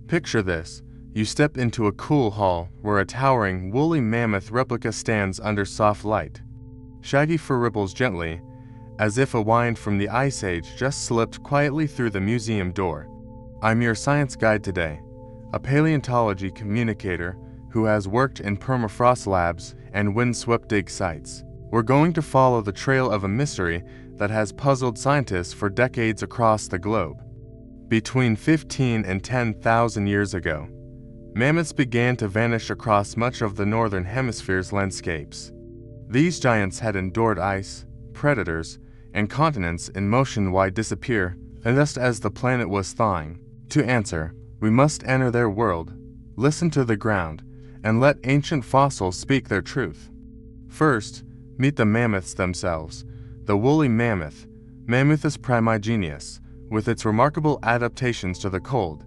Picture this. You step into a cool hall where a towering, woolly mammoth replica stands under soft light. Shaggy fur ripples gently, as if a wind from the Ice Age just slipped quietly through the museum door. I'm your science guide today, a paleontology communicator who has worked in permafrost labs and windswept dig sites. We're going to follow the trail of a mystery that has puzzled scientists for decades across the globe. Between 15 and 10,000 years ago, mammoths began to vanish across much of the northern hemisphere's landscapes. These giants had endured ice, predators, and continents in motion wide disappear, and just as the planet was thawing. To answer, we must enter their world, listen to the ground, and let ancient fossils speak their truth. First, meet the mammoths themselves. The woolly mammoth, Mammuthus primigenius, with its remarkable adaptations to the cold.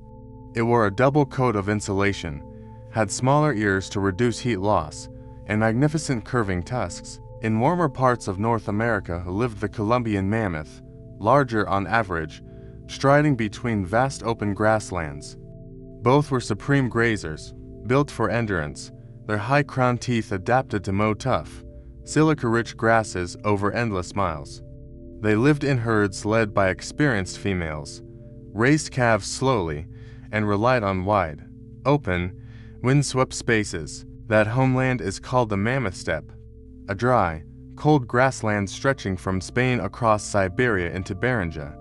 It wore a double coat of insulation, had smaller ears to reduce heat loss, and magnificent curving tusks. In warmer parts of North America lived the Columbian mammoth, larger on average, striding between vast open grasslands. Both were supreme grazers, built for endurance, their high-crowned teeth adapted to mow tough, silica-rich grasses over endless miles. They lived in herds led by experienced females, raised calves slowly, and relied on wide, open, windswept spaces. That homeland is called the Mammoth Steppe, a dry, cold grassland stretching from Spain across Siberia into Beringia.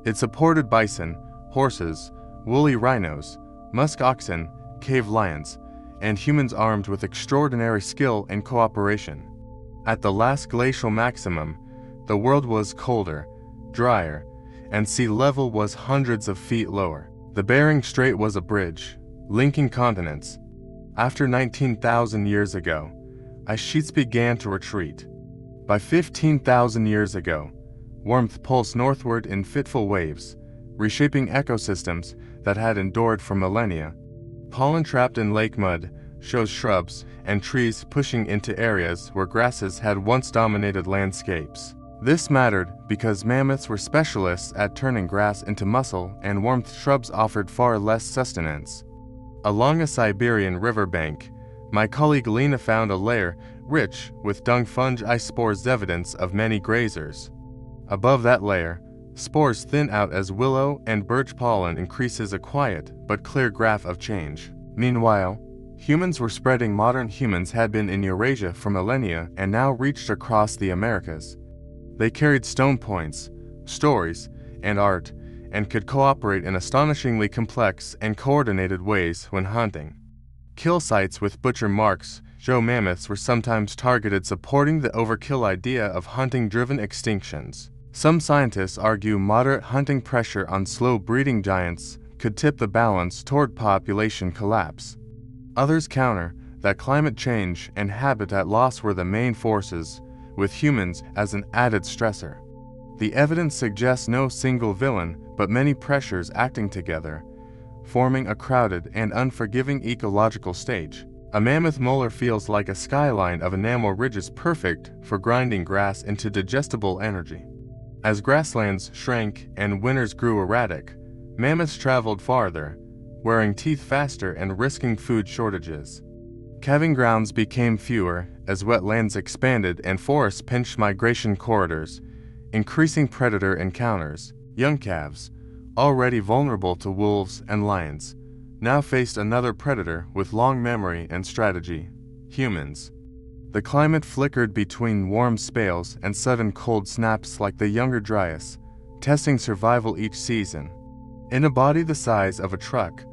It supported bison, horses, woolly rhinos, musk oxen, cave lions, and humans armed with extraordinary skill and cooperation. At the last glacial maximum, the world was colder, drier, and sea level was hundreds of feet lower. The Bering Strait was a bridge, linking continents. After 19,000 years ago, ice sheets began to retreat. By 15,000 years ago, warmth pulsed northward in fitful waves, reshaping ecosystems that had endured for millennia. Pollen trapped in lake mud shows shrubs and trees pushing into areas where grasses had once dominated landscapes. This mattered because mammoths were specialists at turning grass into muscle, and warmth shrubs offered far less sustenance. Along a Siberian riverbank, my colleague Lena found a layer rich with dung fungi spores, evidence of many grazers. Above that layer, spores thin out as willow and birch pollen increases a quiet but clear graph of change. Meanwhile, humans were spreading. Modern humans had been in Eurasia for millennia and now reached across the Americas. They carried stone points, stories, and art, and could cooperate in astonishingly complex and coordinated ways when hunting. Kill sites with butcher marks show mammoths were sometimes targeted, supporting the overkill idea of hunting-driven extinctions. Some scientists argue moderate hunting pressure on slow-breeding giants could tip the balance toward population collapse. Others counter that climate change and habitat loss were the main forces, with humans as an added stressor. The evidence suggests no single villain, but many pressures acting together, forming a crowded and unforgiving ecological stage. A mammoth molar feels like a skyline of enamel ridges, perfect for grinding grass into digestible energy. As grasslands shrank and winters grew erratic, mammoths traveled farther, wearing teeth faster and risking food shortages. Calving grounds became fewer as wetlands expanded and forests pinched migration corridors, increasing predator encounters. Young calves, already vulnerable to wolves and lions, now faced another predator with long memory and strategy: humans. The climate flickered between warm spells and sudden cold snaps like the younger Dryas, testing survival each season. In a body the size of a truck,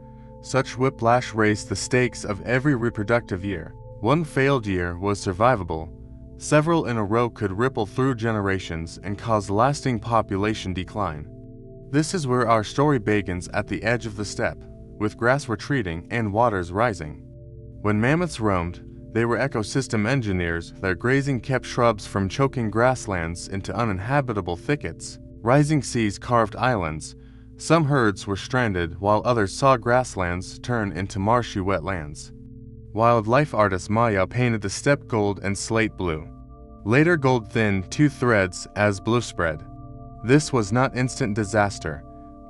such whiplash raised the stakes of every reproductive year. One failed year was survivable. Several in a row could ripple through generations and cause lasting population decline. This is where our story begins, at the edge of the steppe, with grass retreating and waters rising. When mammoths roamed, they were ecosystem engineers. Their grazing kept shrubs from choking grasslands into uninhabitable thickets. Rising seas carved islands. Some herds were stranded while others saw grasslands turn into marshy wetlands. Wildlife artist Maya painted the steppe gold and slate blue. Later gold thinned two threads as blue spread. This was not instant disaster,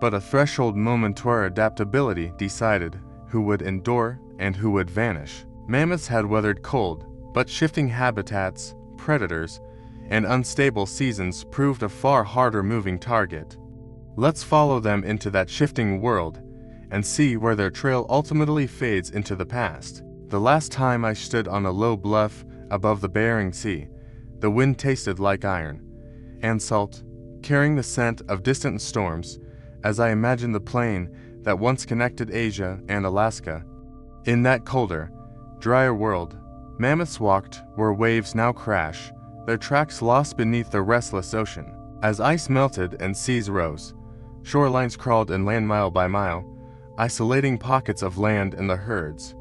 but a threshold moment where adaptability decided who would endure and who would vanish. Mammoths had weathered cold, but shifting habitats, predators, and unstable seasons proved a far harder moving target. Let's follow them into that shifting world and see where their trail ultimately fades into the past. The last time I stood on a low bluff above the Bering Sea, the wind tasted like iron and salt, carrying the scent of distant storms as I imagined the plain that once connected Asia and Alaska. In that colder, drier world, mammoths walked where waves now crash, their tracks lost beneath the restless ocean. As ice melted and seas rose, shorelines crawled inland mile by mile, isolating pockets of land in the herds.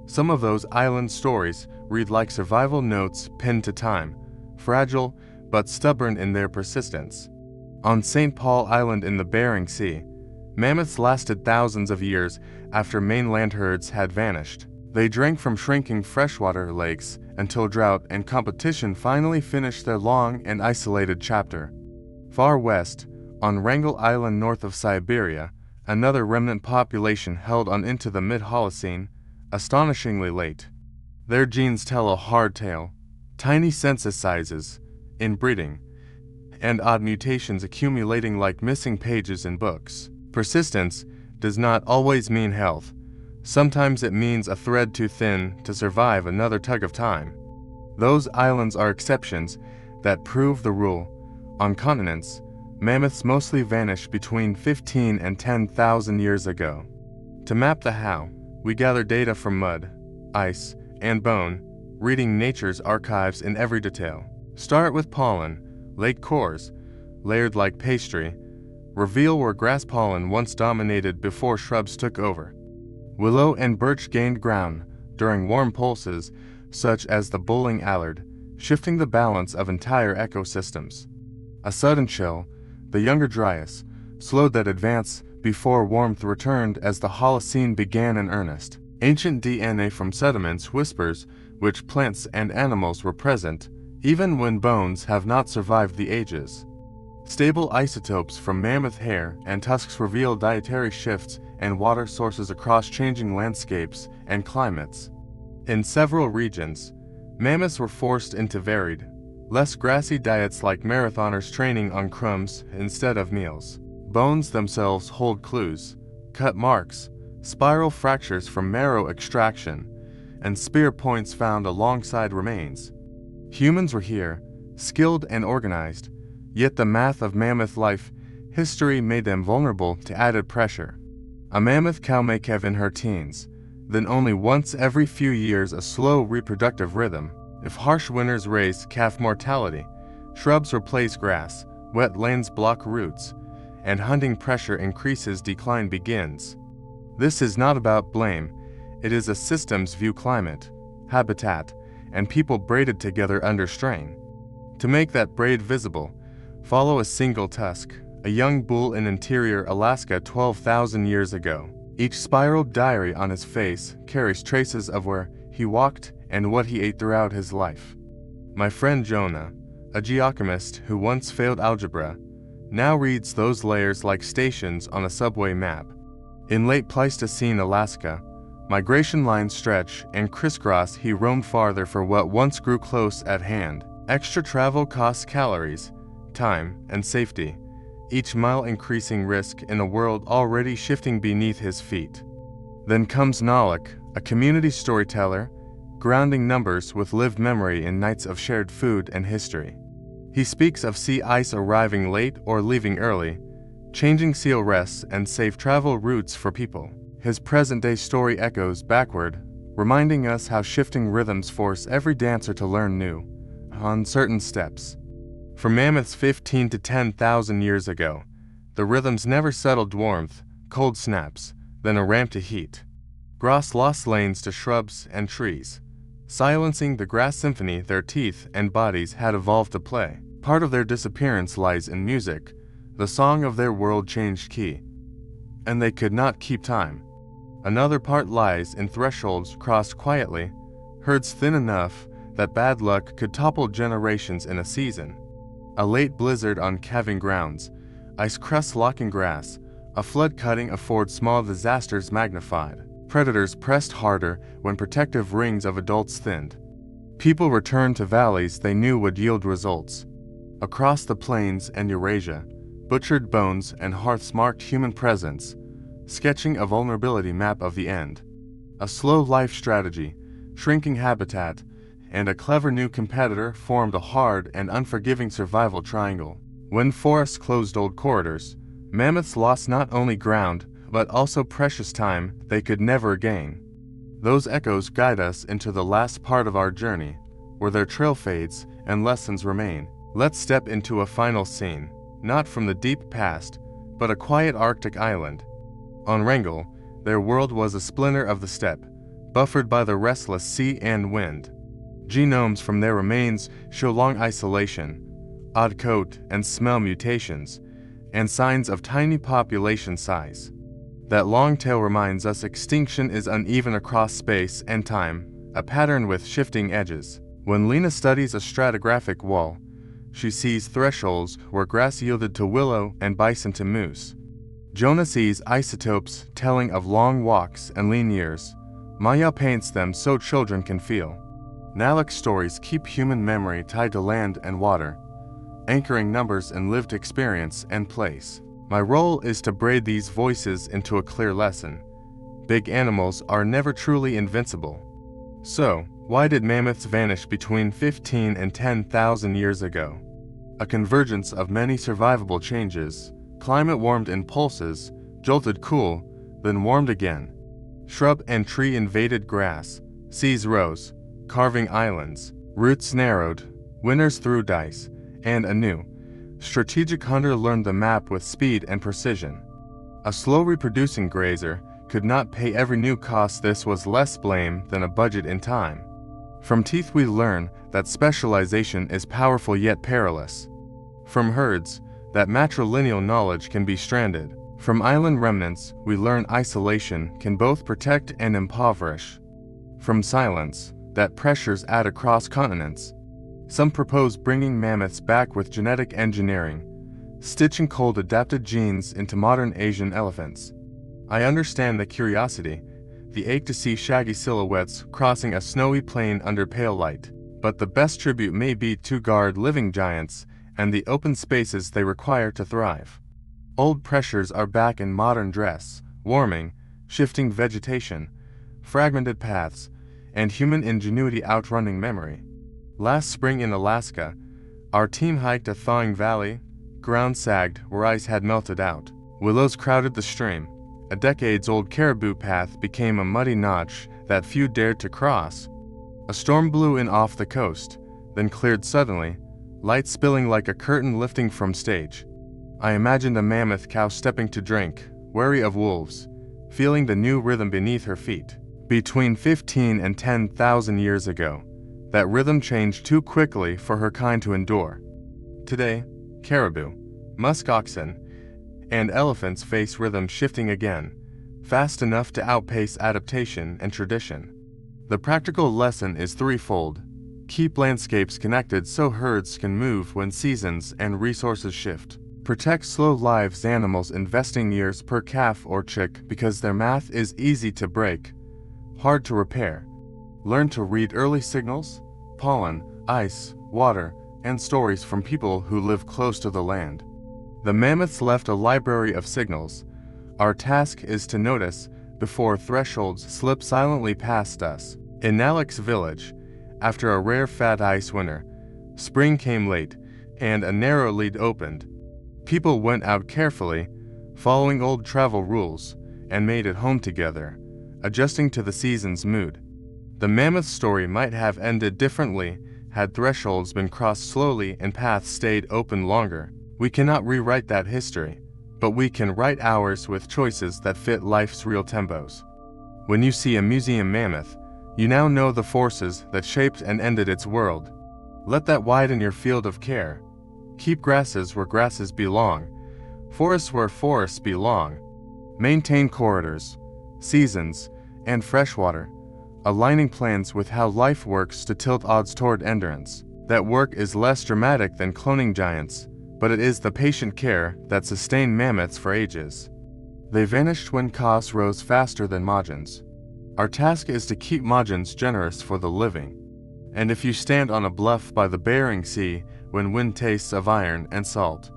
Some of those island stories read like survival notes pinned to time, fragile but stubborn in their persistence. On St. Paul Island in the Bering Sea, mammoths lasted thousands of years after mainland herds had vanished. They drank from shrinking freshwater lakes until drought and competition finally finished their long and isolated chapter. Far west, on Wrangel Island north of Siberia, another remnant population held on into the mid-Holocene, astonishingly late. Their genes tell a hard tale, tiny census sizes, inbreeding, and odd mutations accumulating like missing pages in books. Persistence does not always mean health. Sometimes it means a thread too thin to survive another tug of time. Those islands are exceptions that prove the rule. On continents, mammoths mostly vanished between 15 and 10,000 years ago. To map the how, we gather data from mud, ice, and bone, reading nature's archives in every detail. Start with pollen, lake cores, layered like pastry, reveal where grass pollen once dominated before shrubs took over. Willow and birch gained ground during warm pulses such as the bulling allard, shifting the balance of entire ecosystems. A sudden chill, the younger dryas, slowed that advance before warmth returned as the Holocene began in earnest. Ancient DNA from sediments whispers which plants and animals were present, even when bones have not survived the ages. Stable isotopes from mammoth hair and tusks reveal dietary shifts and water sources across changing landscapes and climates. In several regions, mammoths were forced into varied, less grassy diets like marathoners training on crumbs instead of meals. Bones themselves hold clues, cut marks, spiral fractures from marrow extraction, and spear points found alongside remains. Humans were here, skilled and organized, yet the math of mammoth life history made them vulnerable to added pressure. A mammoth cow may calve in her teens, then only once every few years a slow reproductive rhythm. If harsh winters raise calf mortality, shrubs replace grass, wetlands block roots, and hunting pressure increases, decline begins. This is not about blame, it is a systems view: climate, habitat, and people braided together under strain. To make that braid visible, follow a single tusk, a young bull in interior Alaska 12,000 years ago. Each spiraled diary on his face carries traces of where he walked and what he ate throughout his life. My friend Jonah, a geochemist who once failed algebra, now reads those layers like stations on a subway map. In late Pleistocene Alaska, migration lines stretch and crisscross. He roamed farther for what once grew close at hand. Extra travel costs calories, time, and safety, each mile increasing risk in a world already shifting beneath his feet. Then comes Nalik, a community storyteller, grounding numbers with lived memory in nights of shared food and history. He speaks of sea ice arriving late or leaving early, changing seal rests and safe travel routes for people. His present-day story echoes backward, reminding us how shifting rhythms force every dancer to learn new, uncertain steps. For mammoths 15 to 10,000 years ago, the rhythms never settled: warmth, cold snaps, then a ramp to heat. Grass lost lanes to shrubs and trees, silencing the grass symphony their teeth and bodies had evolved to play. Part of their disappearance lies in music. The song of their world changed key, and they could not keep time. Another part lies in thresholds crossed quietly, herds thin enough that bad luck could topple generations in a season. A late blizzard on calving grounds, ice crusts locking grass, A flood cutting affords small disasters magnified. Predators pressed harder when protective rings of adults thinned. People returned to valleys they knew would yield results. Across the plains and Eurasia, butchered bones and hearths marked human presence, sketching a vulnerability map of the end. A slow life strategy, shrinking habitat, and a clever new competitor formed a hard and unforgiving survival triangle. When forests closed old corridors, mammoths lost not only ground, but also precious time they could never gain. Those echoes guide us into the last part of our journey, where their trail fades and lessons remain. Let's step into a final scene, not from the deep past, but a quiet Arctic island. On Wrangel, their world was a splinter of the steppe, buffered by the restless sea and wind. Genomes from their remains show long isolation, odd coat and smell mutations, and signs of tiny population size. That long tail reminds us extinction is uneven across space and time, a pattern with shifting edges. When Lena studies a stratigraphic wall, she sees thresholds where grass yielded to willow and bison to moose. Jonah sees isotopes telling of long walks and lean years. Maya paints them so children can feel. Nalek's stories keep human memory tied to land and water, anchoring numbers in lived experience and place. My role is to braid these voices into a clear lesson. Big animals are never truly invincible. So, why did mammoths vanish between 15 and 10,000 years ago? A convergence of many survivable changes. Climate warmed in pulses, jolted cool, then warmed again. Shrub and tree invaded grass, seas rose, carving islands, roots narrowed, winners threw dice, and anew. Strategic hunter learned the map with speed and precision. A slow reproducing grazer could not pay every new cost. This was less blame than a budget in time. From teeth we learn that specialization is powerful yet perilous. From herds, that matrilineal knowledge can be stranded. From island remnants, we learn isolation can both protect and impoverish. From silence, that pressures add across continents. Some propose bringing mammoths back with genetic engineering, stitching cold adapted genes into modern Asian elephants. I understand the curiosity, the ache to see shaggy silhouettes crossing a snowy plain under pale light, but the best tribute may be to guard living giants and the open spaces they require to thrive. Old pressures are back in modern dress, warming, shifting vegetation, fragmented paths, and human ingenuity outrunning memory. Last spring in Alaska, our team hiked a thawing valley. Ground sagged where ice had melted out. Willows crowded the stream. A decades-old caribou path became a muddy notch that few dared to cross. A storm blew in off the coast, then cleared suddenly, light spilling like a curtain lifting from stage. I imagined a mammoth cow stepping to drink, wary of wolves, feeling the new rhythm beneath her feet. Between 15 and 10,000 years ago, that rhythm changed too quickly for her kind to endure. Today, caribou, musk oxen, and elephants face rhythm shifting again, fast enough to outpace adaptation and tradition. The practical lesson is threefold. Keep landscapes connected so herds can move when seasons and resources shift. Protect slow lives animals investing years per calf or chick because their math is easy to break, hard to repair. Learn to read early signals, pollen, ice, water, and stories from people who live close to the land. The mammoths left a library of signals. Our task is to notice before thresholds slip silently past us. In Nalek's village, after a rare fat ice winter, spring came late, and a narrow lead opened. People went out carefully, following old travel rules, and made it home together, adjusting to the season's mood. The mammoth story might have ended differently had thresholds been crossed slowly and paths stayed open longer. We cannot rewrite that history, but we can write ours with choices that fit life's real tempos. When you see a museum mammoth, you now know the forces that shaped and ended its world. Let that widen your field of care. Keep grasses where grasses belong, forests where forests belong. Maintain corridors, seasons, and freshwater, aligning plans with how life works to tilt odds toward endurance. That work is less dramatic than cloning giants, but it is the patient care that sustained mammoths for ages. They vanished when costs rose faster than margins. Our task is to keep margins generous for the living. And if you stand on a bluff by the Bering Sea when wind tastes of iron and salt,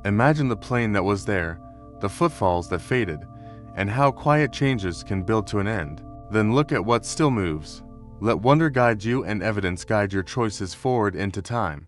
imagine the plain that was there, the footfalls that faded, and how quiet changes can build to an end. Then look at what still moves. Let wonder guide you and evidence guide your choices forward into time.